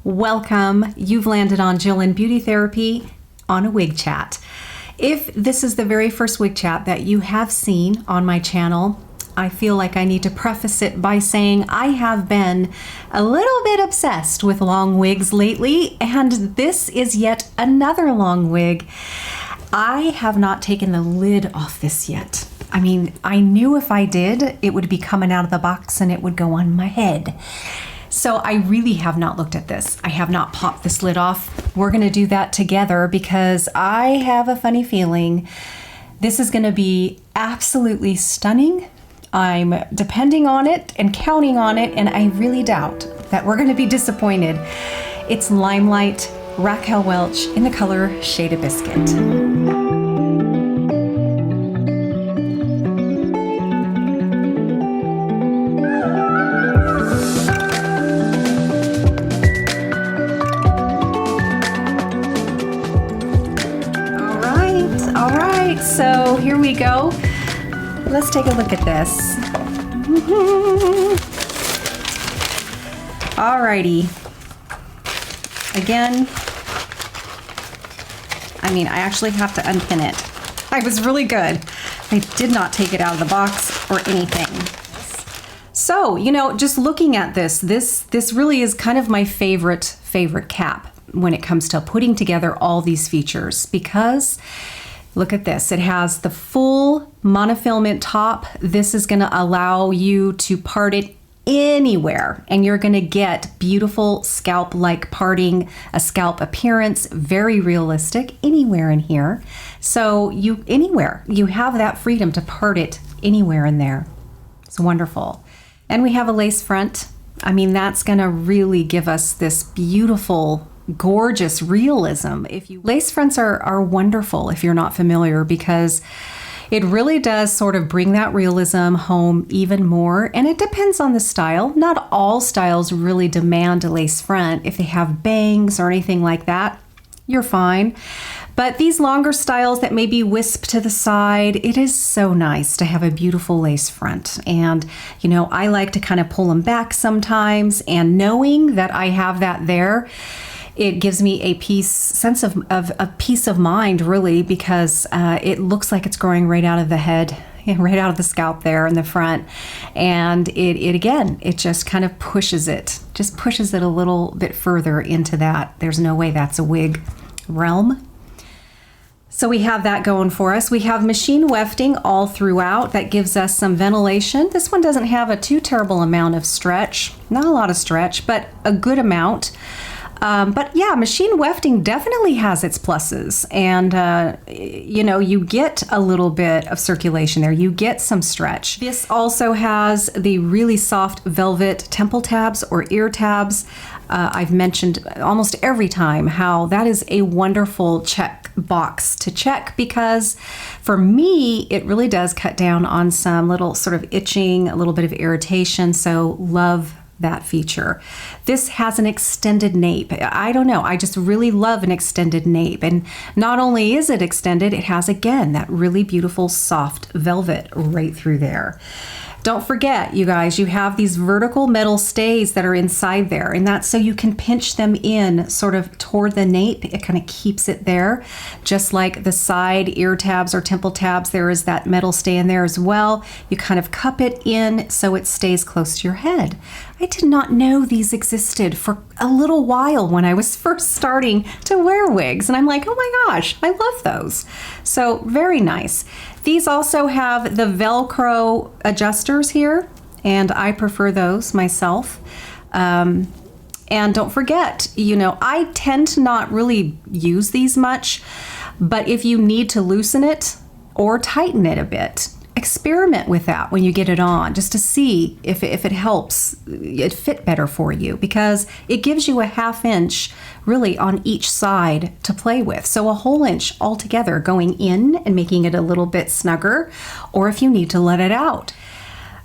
Welcome. You've landed on Jill in Beauty Therapy on a wig chat. If this is the very first wig chat that you have seen on my channel, I feel like I need to preface it by saying I have been a little bit obsessed with long wigs lately, and this is yet another long wig. I have not taken the lid off this yet. I mean, I knew if I did, it would be coming out of the box and it would go on my head. So I really have not looked at this. I have not popped this lid off. We're gonna do that together because I have a funny feeling this is gonna be absolutely stunning. I'm depending on it and counting on it, and I really doubt that we're gonna be disappointed. It's Limelight, Raquel Welch in the color Shaded Biscuit. All right, so here we go. Let's take a look at this. Alrighty. Again, I mean, I actually have to unpin it. I was really good. I did not take it out of the box or anything. So, you know, just looking at this really is kind of my favorite cap when it comes to putting together all these features, because look at this. It has the full monofilament top. This is going to allow you to part it anywhere, and you're going to get beautiful scalp-like parting, a scalp appearance, very realistic anywhere in here. So anywhere, you have that freedom to part it anywhere in there. It's wonderful. And we have a lace front. I mean, that's going to really give us this beautiful, gorgeous realism. Lace fronts are wonderful if you're not familiar, because it really does sort of bring that realism home even more. And it depends on the style. Not all styles really demand a lace front. If they have bangs or anything like that, you're fine. But these longer styles that may be wisped to the side, it is so nice to have a beautiful lace front. And, you know, I like to kind of pull them back sometimes, and knowing that I have that there, it gives me a sense of peace of mind, really, because it looks like it's growing right out of the head, right out of the scalp there in the front. And it just kind of pushes it a little bit further into that. There's no way that's a wig realm. So we have that going for us. We have machine wefting all throughout. That gives us some ventilation. This one doesn't have a too terrible amount of stretch. Not a lot of stretch, but a good amount. But yeah, machine wefting definitely has its pluses, and you know, you get a little bit of circulation there. You get some stretch. This also has the really soft velvet temple tabs or ear tabs. I've mentioned almost every time how that is a wonderful check box to check, because for me, it really does cut down on some little sort of itching, a little bit of irritation. So love that feature. This has an extended nape. I don't know, I just really love an extended nape. And not only is it extended, it has, again, that really beautiful soft velvet right through there. Don't forget, you guys, you have these vertical metal stays that are inside there, and that's so you can pinch them in sort of toward the nape. It kind of keeps it there, just like the side ear tabs or temple tabs. There is that metal stay in there as well. You kind of cup it in so it stays close to your head. I did not know these existed for a little while when I was first starting to wear wigs, and I'm like, oh my gosh, I love those. So very nice. These also have the Velcro adjusters here, and I prefer those myself. And don't forget, you know, I tend to not really use these much, but if you need to loosen it or tighten it a bit, experiment with that when you get it on, just to see if it helps it fit better for you, because it gives you a ½ inch really on each side to play with. So a whole inch altogether going in and making it a little bit snugger, or if you need to let it out.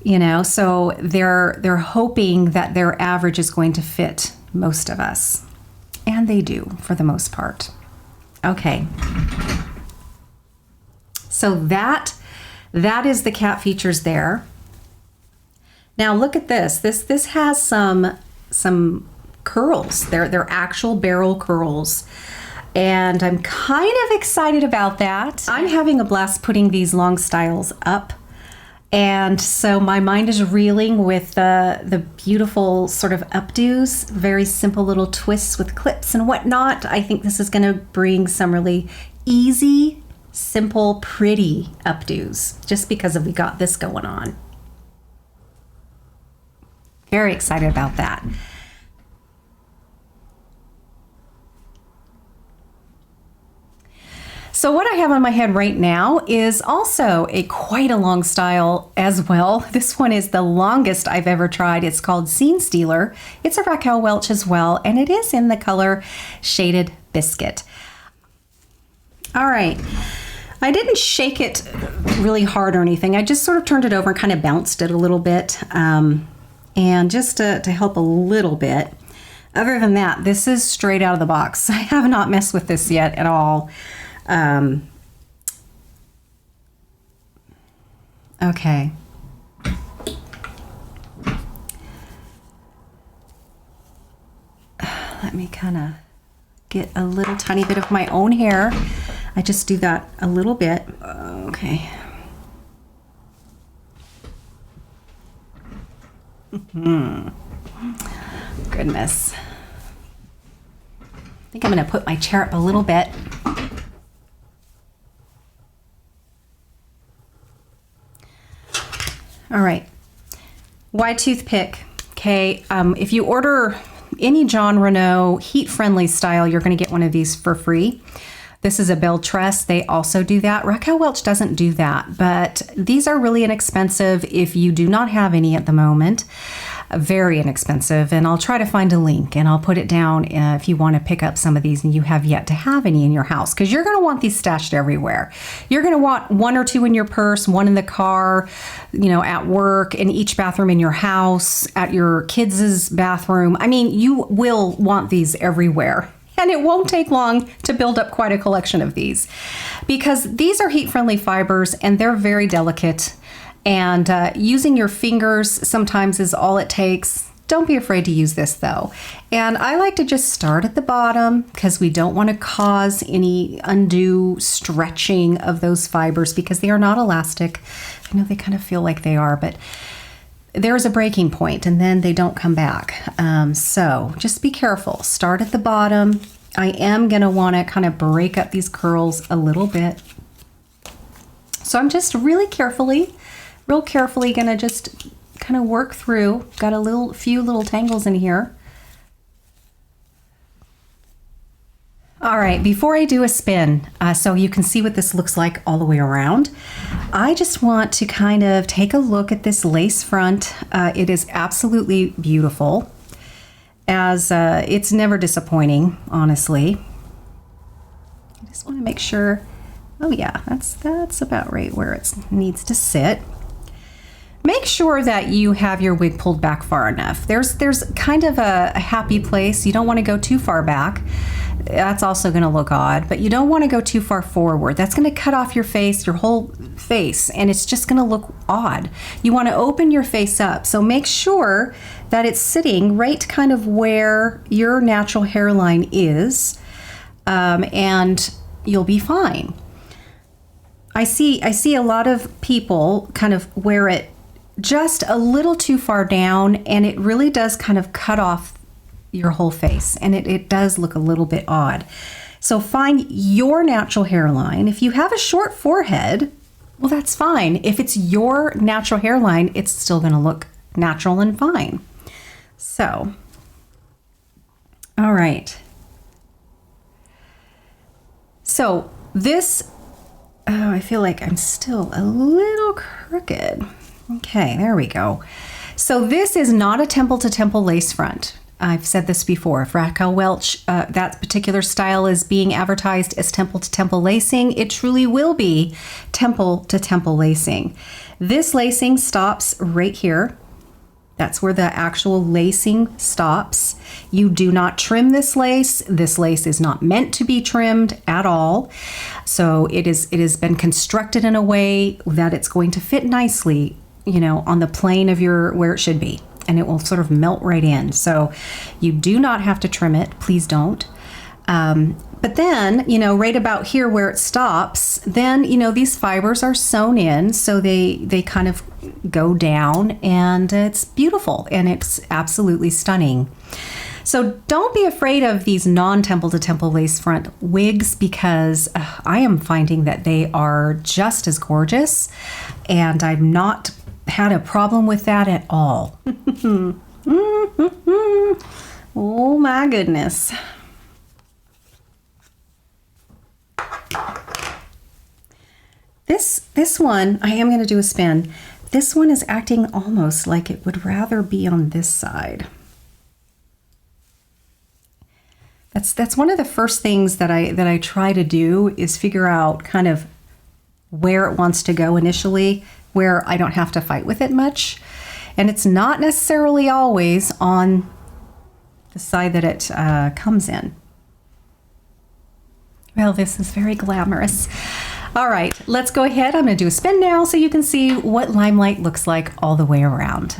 You know, so they're hoping that their average is going to fit most of us. And they do for the most part. Okay. So that is the cap features there. Now look at this. This has some curls. They're actual barrel curls. And I'm kind of excited about that. I'm having a blast putting these long styles up. And so my mind is reeling with the beautiful sort of updos, very simple little twists with clips and whatnot. I think this is gonna bring some really easy, simple, pretty updos just because we got this going on. Very excited about that. So what I have on my head right now is also quite a long style as well. This one is the longest I've ever tried. It's called Scene Stealer. It's a Raquel Welch as well, and it is in the color Shaded Biscuit. All right. I didn't shake it really hard or anything. I just sort of turned it over and kind of bounced it a little bit, and just to help a little bit. Other than that, this is straight out of the box. I have not messed with this yet at all. Okay. Let me kind of get a little tiny bit of my own hair. I just do that a little bit. Okay. Goodness. I think I'm going to put my chair up a little bit. All right, wide toothpick. Okay, if you order any John Renault heat-friendly style, you're going to get one of these for free. This is a bell tress. They also do that. Raquel Welch doesn't do that, but these are really inexpensive if you do not have any at the moment. Very inexpensive, and I'll try to find a link and I'll put it down if you want to pick up some of these and you have yet to have any in your house, because you're going to want these stashed everywhere. You're going to want one or two in your purse, one in the car, you know, at work, in each bathroom in your house, at your kids' bathroom. I mean, you will want these everywhere. And it won't take long to build up quite a collection of these, because these are heat-friendly fibers and they're very delicate. And using your fingers sometimes is all it takes. Don't be afraid to use this though. And I like to just start at the bottom because we don't want to cause any undue stretching of those fibers because they are not elastic. I know they kind of feel like they are, but there's a breaking point and then they don't come back. So just be careful. Start at the bottom. I am going to want to kind of break up these curls a little bit. So I'm just real carefully gonna just kind of work through. Got a few little tangles in here. All right, before I do a spin, so you can see what this looks like all the way around, I just want to kind of take a look at this lace front. It is absolutely beautiful, as it's never disappointing, honestly. I just want to make sure, oh yeah, that's about right where it needs to sit. Make sure that you have your wig pulled back far enough. There's kind of a happy place. You don't want to go too far back. That's also going to look odd, but you don't want to go too far forward. That's going to cut off your face, your whole face, and it's just going to look odd. You want to open your face up. So make sure that it's sitting right kind of where your natural hairline is, and you'll be fine. I see a lot of people kind of wear it just a little too far down, and it really does kind of cut off your whole face, and it does look a little bit odd. So find your natural hairline. If you have a short forehead, well, that's fine. If it's your natural hairline, it's still going to look natural and fine. So, all right. So this, oh, I feel like I'm still a little crooked. Okay, there we go. So this is not a temple to temple lace front. I've said this before. If Raquel Welch, that particular style is being advertised as temple to temple lacing, it truly will be temple to temple lacing. This lacing stops right here. That's where the actual lacing stops. You do not trim this lace. This lace is not meant to be trimmed at all. So it has been constructed in a way that it's going to fit nicely, you know, on the plane of where it should be. and it will sort of melt right in. So you do not have to trim it. Please don't. But then, you know, right about here where it stops, then, you know, these fibers are sewn in, so they kind of go down, and it's beautiful, and it's absolutely stunning. So don't be afraid of these non-temple to temple lace front wigs, because I am finding that they are just as gorgeous, and I've not had a problem with that at all. Oh my goodness. This one, I am going to do a spin. This one is acting almost like it would rather be on this side. That's one of the first things that I try to do, is figure out kind of where it wants to go initially, where I don't have to fight with it much. And it's not necessarily always on the side that it comes in. Well, this is very glamorous. All right, let's go ahead. I'm going to do a spin now so you can see what Limelight looks like all the way around.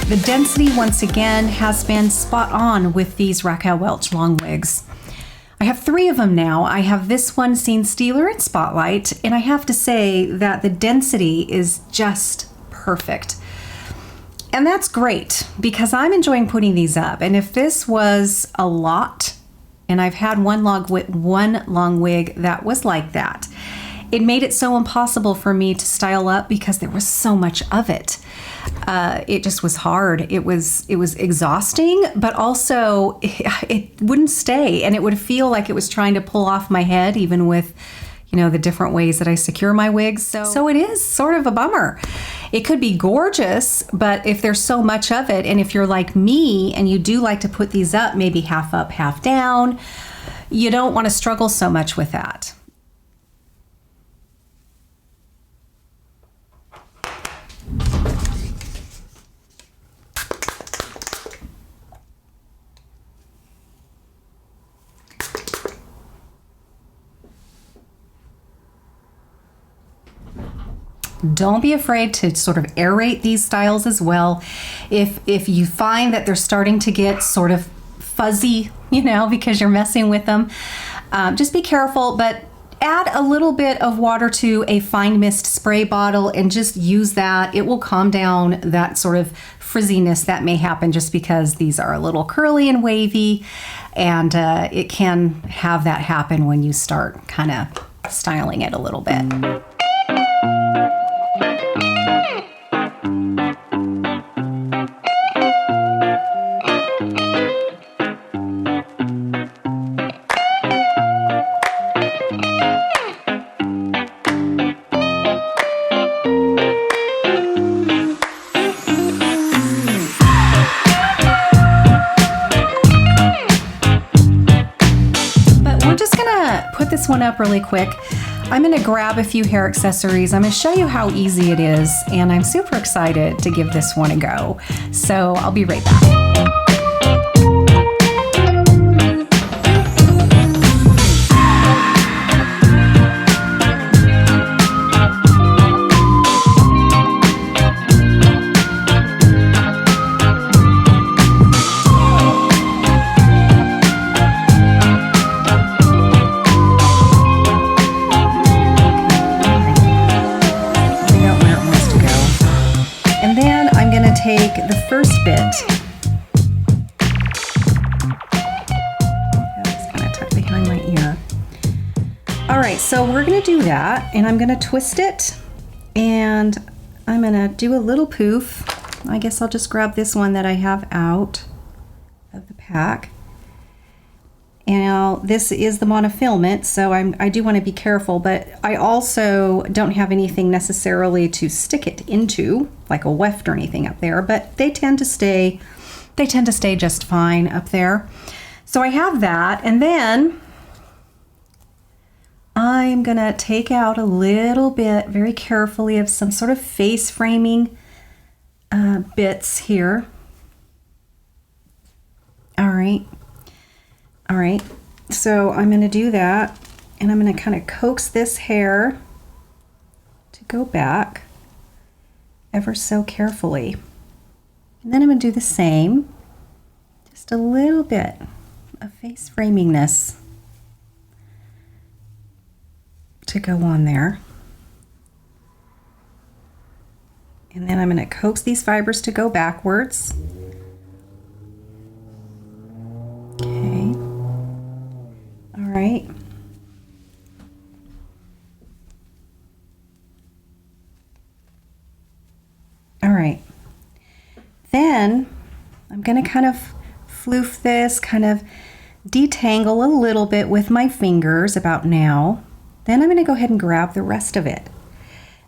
The density, once again, has been spot on with these Raquel Welch long wigs. I have 3 of them now. I have this one, Scene Stealer and Spotlight, and I have to say that the density is just perfect. And that's great, because I'm enjoying putting these up. And if this was a lot, and I've had one long wig that was like that, it made it so impossible for me to style up because there was so much of it. It just was hard. It was exhausting, but also it wouldn't stay, and it would feel like it was trying to pull off my head, even with, you know, the different ways that I secure my wigs. So it is sort of a bummer. It could be gorgeous, but if there's so much of it, and if you're like me and you do like to put these up, maybe half up, half down, you don't want to struggle so much with that. Don't be afraid to sort of aerate these styles as well. If you find that they're starting to get sort of fuzzy, you know, because you're messing with them, just be careful, but add a little bit of water to a fine mist spray bottle and just use that. It will calm down that sort of frizziness that may happen just because these are a little curly and wavy, and it can have that happen when you start kind of styling it a little bit. this one up really quick. I'm gonna grab a few hair accessories. I'm gonna show you how easy it is, and I'm super excited to give this one a go. So I'll be right back. Take the first bit. It's kind of tucked behind my ear. All right, so we're gonna do that, and I'm gonna twist it, and I'm gonna do a little poof. I guess I'll just grab this one that I have out of the pack. And now this is the monofilament, so I do want to be careful, but I also don't have anything necessarily to stick it into, like a weft or anything up there, but they tend to stay just fine up there. So I have that, and then I'm gonna take out a little bit very carefully of some sort of face framing bits here. All right, so I'm going to do that, and I'm going to kind of coax this hair to go back ever so carefully. And then I'm going to do the same, just a little bit of face framingness to go on there. And then I'm going to coax these fibers to go backwards. Okay. All right. All right. Then I'm going to kind of floof this, kind of detangle a little bit with my fingers about now. Then I'm going to go ahead and grab the rest of it.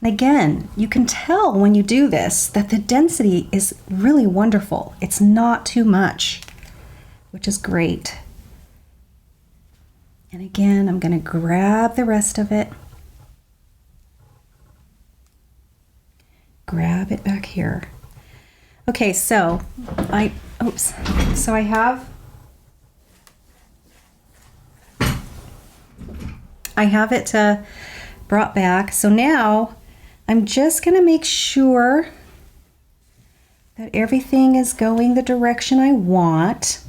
And again, you can tell when you do this that the density is really wonderful. It's not too much, which is great. And again, I'm going to grab the rest of it. Grab it back here. Okay, so I have it brought back. So now I'm just going to make sure that everything is going the direction I want.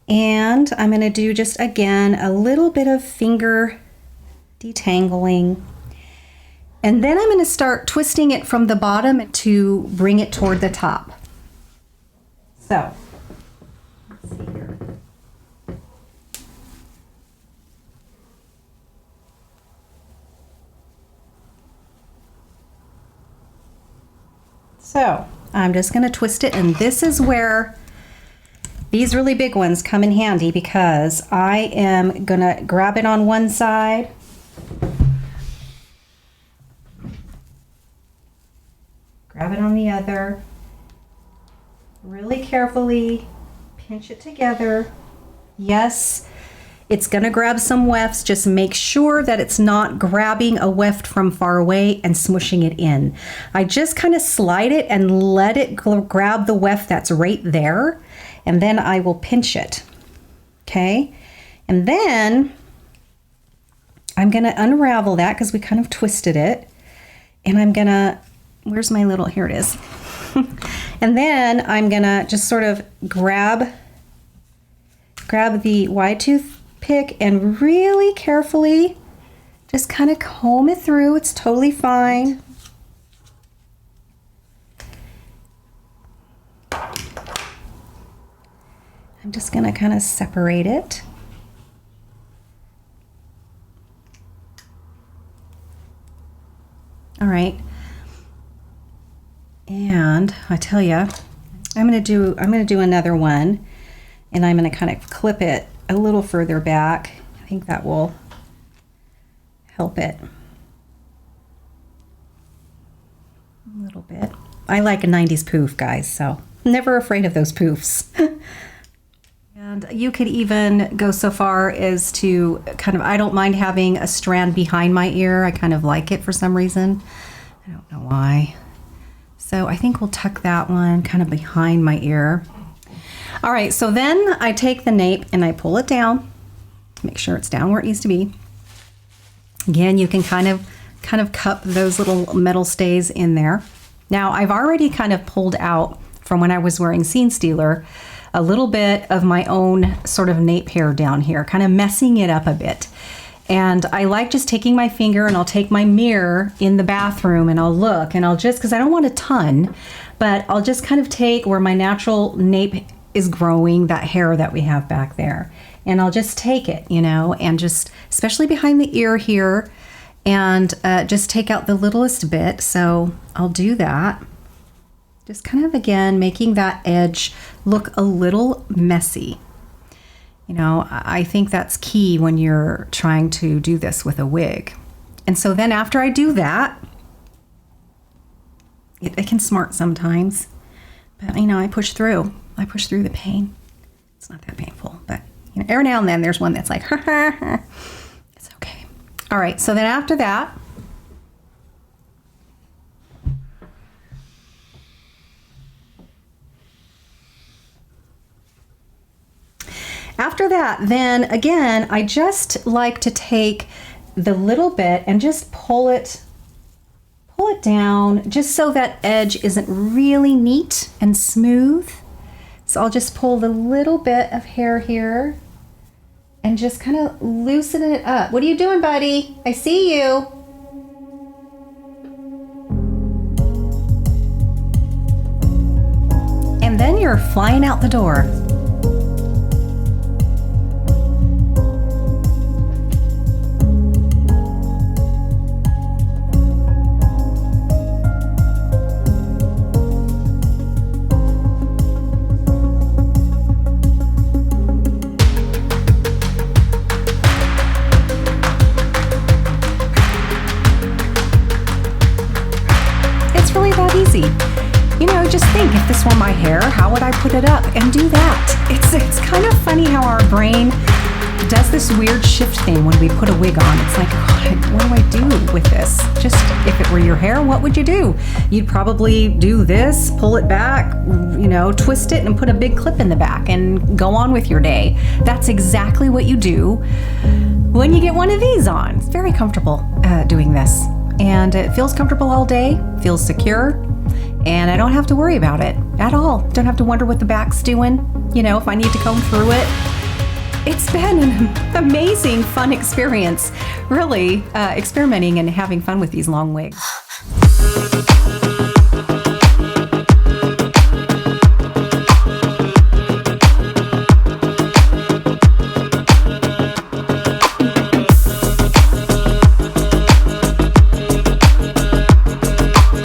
And I'm going to do just, again, a little bit of finger detangling. And then I'm going to start twisting it from the bottom to bring it toward the top. So, let's see here. So, I'm just going to twist it, and this is where these really big ones come in handy, because I am going to grab it on one side, grab it on the other, really carefully pinch it together. Yes, it's going to grab some wefts. Just make sure that it's not grabbing a weft from far away and smushing it in. I just kind of slide it and let it grab the weft that's right there, and then I will pinch it. Okay, and then I'm going to unravel that because we kind of twisted it, and I'm going to, where's my little, here it is. And then I'm going to just sort of grab the wide tooth pick and really carefully just kind of comb it through. It's totally fine. I'm just going to kind of separate it. All right. And I tell you, I'm going to do another one, and I'm going to kind of clip it a little further back. I think that will help it a little bit. I like a 90s poof, guys, so I'm never afraid of those poofs. And And you could even go so far as to kind of, I don't mind having a strand behind my ear. I kind of like it for some reason. I don't know why. So I think we'll tuck that one kind of behind my ear. All right, so then I take the nape and I pull it down. Make sure it's down where it needs to be. Again, you can kind of cup those little metal stays in there. Now, I've already kind of pulled out from when I was wearing Scene Stealer a little bit of my own sort of nape hair down here, kind of messing it up a bit. And I like just taking my finger, and I'll take my mirror in the bathroom and I'll look, and I'll just, because I don't want a ton, but I'll just kind of take where my natural nape is growing, that hair that we have back there. And I'll just take it, you know, and just, especially behind the ear here, and just take out the littlest bit. So I'll do that. Just kind of, again, making that edge look a little messy. You know, I think that's key when you're trying to do this with a wig. And so then after I do that, it can smart sometimes, but you know, I push through the pain. It's not that painful, but you know, every now and then there's one that's like, it's okay. All right, so then after that, then again, I just like to take the little bit and just pull it down, just so that edge isn't really neat and smooth. So I'll just pull the little bit of hair here and just kind of loosen it up. What are you doing, buddy? I see you. And then you're flying out the door. Easy. You know, just think, if this were my hair, how would I put it up and do that? It's kind of funny how our brain does this weird shift thing when we put a wig on. It's like, what do I do with this? Just, if it were your hair, what would you do? You'd probably do this, pull it back, you know, twist it and put a big clip in the back and go on with your day. That's exactly what you do when you get one of these on. It's very comfortable doing this. And it feels comfortable all day, feels secure, and I don't have to worry about it at all. Don't have to wonder what the back's doing, you know, if I need to comb through it. It's been an amazing, fun experience, really experimenting and having fun with these long wigs.